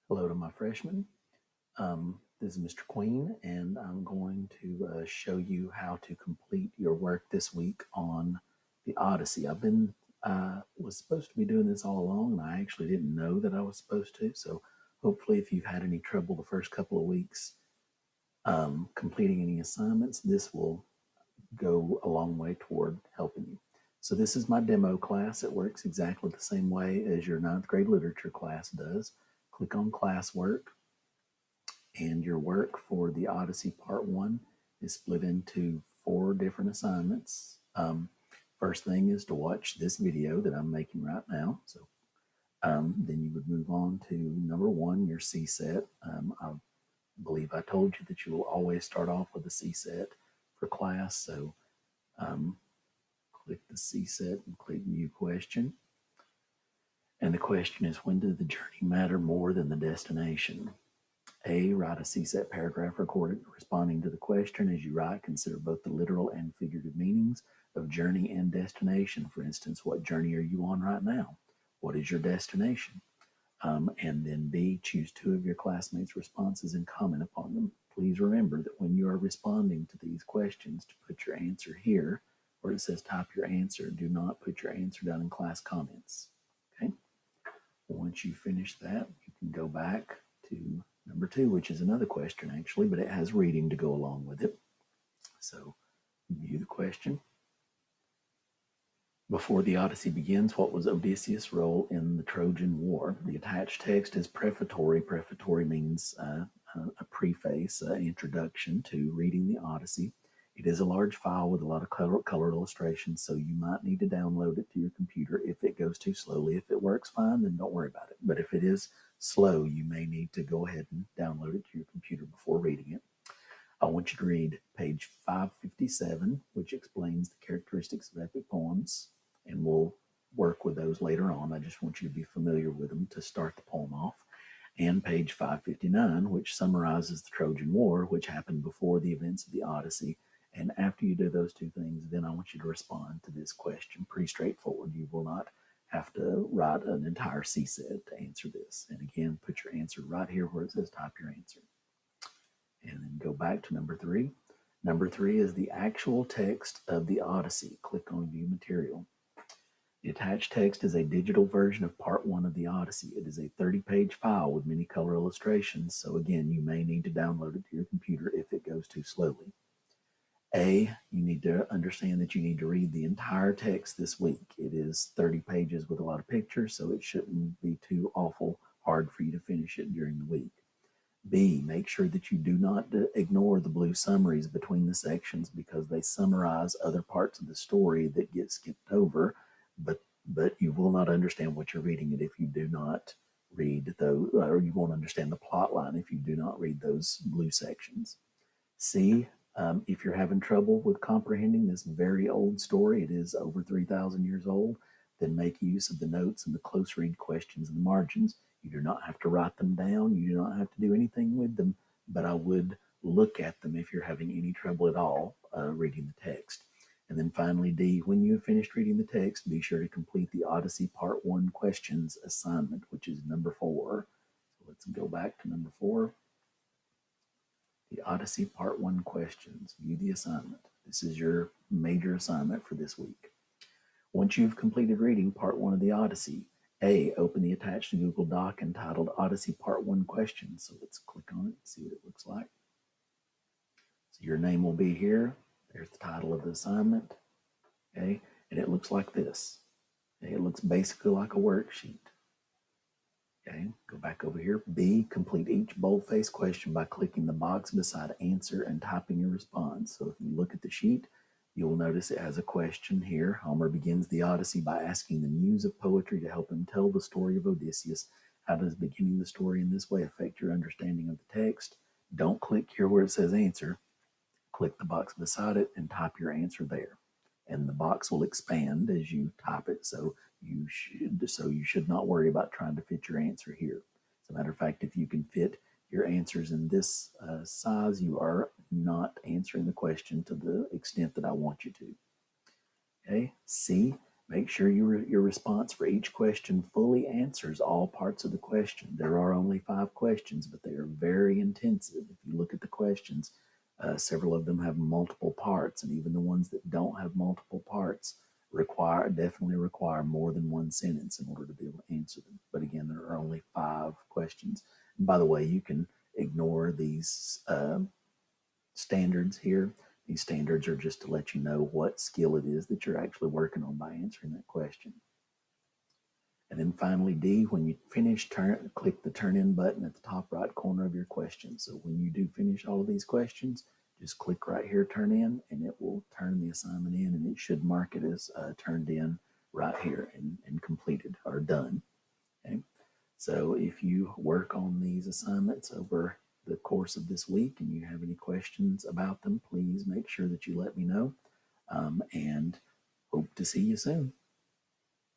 Hello to my freshmen. This is Mr. Queen, and I'm going to show you how to complete your work this week on the Odyssey. Was supposed to be doing this all along, and I actually didn't know that I was supposed to. So hopefully, if you've had any trouble the first couple of weeks completing any assignments, this will go a long way toward helping you. So this is my demo class. It works exactly the same way as your ninth grade literature class does. Click on Classwork, and your work for the Odyssey Part 1 is split into 4 different assignments. First thing is to watch this video that I'm making right now. So then you would move on to number 1, your C set. I believe I told you that you will always start off with a C set for class. So click the C set and click View Question. And the question is, when does the journey matter more than the destination? A, write a C-set paragraph responding to the question. As you write, consider both the literal and figurative meanings of journey and destination. For instance, what journey are you on right now? What is your destination? And then B, choose 2 of your classmates' responses and comment upon them. Please remember that when you are responding to these questions, to put your answer here, where it says type your answer. Do not put your answer down in class comments. Okay? Once you finish that, you can go back to number 2, which is another question actually, but it has reading to go along with it. So view the question. Before the Odyssey begins, what was Odysseus' role in the Trojan War? The attached text is prefatory. Prefatory means a preface, introduction to reading the Odyssey. It is a large file with a lot of color illustrations, so you might need to download it to your computer if it goes too slowly. If it works fine, then don't worry about it. But if it is slow, you may need to go ahead and download it to your computer before reading it. I want you to read page 557, which explains the characteristics of epic poems, and we'll work with those later on. I just want you to be familiar with them to start the poem off. And page 559, which summarizes the Trojan War, which happened before the events of the Odyssey. And after you do those 2 things, then I want you to respond to this question. Pretty straightforward. You will not have to write an entire C set to answer this. And again, put your answer right here where it says type your answer. And then go back to number 3. Number 3 is the actual text of the Odyssey. Click on View Material. The attached text is a digital version of Part 1 of the Odyssey. It is a 30-page file with many color illustrations, so again, you may need to download it to your computer if it goes too slowly. A, you need to understand that you need to read the entire text this week. It is 30 pages with a lot of pictures, so it shouldn't be too awful hard for you to finish it during the week. B, make sure that you do not ignore the blue summaries between the sections because they summarize other parts of the story that get skipped over, but you will not understand what you're reading it if you do not read those, or you won't understand the plot line if you do not read those blue sections. C, if you're having trouble with comprehending this very old story, it is over 3,000 years old, then make use of the notes and the close read questions in the margins. You do not have to write them down. You do not have to do anything with them, but I would look at them if you're having any trouble at all reading the text. And then finally, D, when you have finished reading the text, be sure to complete the Odyssey Part 1 questions assignment, which is number 4. So let's go back to number 4. The Odyssey Part 1 questions. View the assignment. This is your major assignment for this week. Once you've completed reading Part 1 of the Odyssey, A, open the attached Google Doc entitled Odyssey Part 1 Questions. So let's click on it and see what it looks like. So your name will be here. There's the title of the assignment. Okay, and it looks like this. Okay, it looks basically like a worksheet. Okay, go back over here. B, complete each boldface question by clicking the box beside answer and typing your response. So if you look at the sheet, you'll notice it has a question here. Homer begins the Odyssey by asking the muse of poetry to help him tell the story of Odysseus. How does beginning the story in this way affect your understanding of the text? Don't click here where it says answer. Click the box beside it and type your answer there. And the box will expand as you type it, so you should not worry about trying to fit your answer here. As a matter of fact, if you can fit your answers in this size, you are not answering the question to the extent that I want you to. Okay, C, Make sure your response for each question fully answers all parts of the question. There are only 5 questions, but they are very intensive. If you look at the questions, several of them have multiple parts, and even the ones that don't have multiple parts definitely require more than one sentence in order to be able to answer them. But again, there are only 5 questions. And by the way, you can ignore these standards here. These standards are just to let you know what skill it is that you're actually working on by answering that question. And then finally, D, when you finish, click the turn in button at the top right corner of your question. So when you do finish all of these questions, just click right here, turn in, and it will turn the assignment in, and it should mark it as turned in right here and completed or done. Okay. So if you work on these assignments over the course of this week and you have any questions about them, please make sure that you let me know, and hope to see you soon.